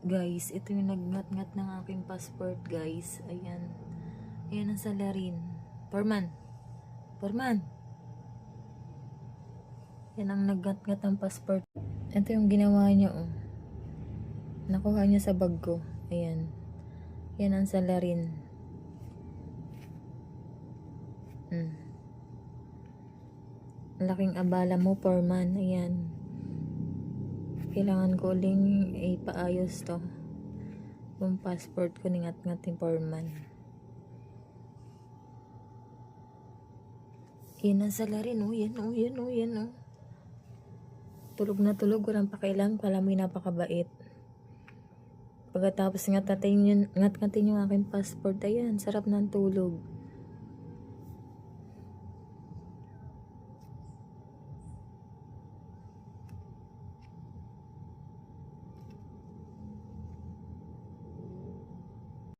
Guys, ito yung nagngat-ngat ng aking passport, guys. Ayan. Ayan ang salarin. Foreman. Foreman. Yan ang nagngat-ngat ng passport. Ito yung ginawa niya, oh. Nakuha niya sa bag ko. Ayan. Yan ang salarin. Laking abala mo, Foreman. Ayan. Kailangan ko uling ipaayos to. Yung passport ko, ningat-ngat ni Foreman. Yan ang salarin, oh. Yan, oh. Yan, oh. Yan, oh. Tulog na tulog. Walang pakialam. Kala mo'y napakabait. Pagkatapos ngat-ngatin yung aking passport. Ayan. Sarap ng tulog.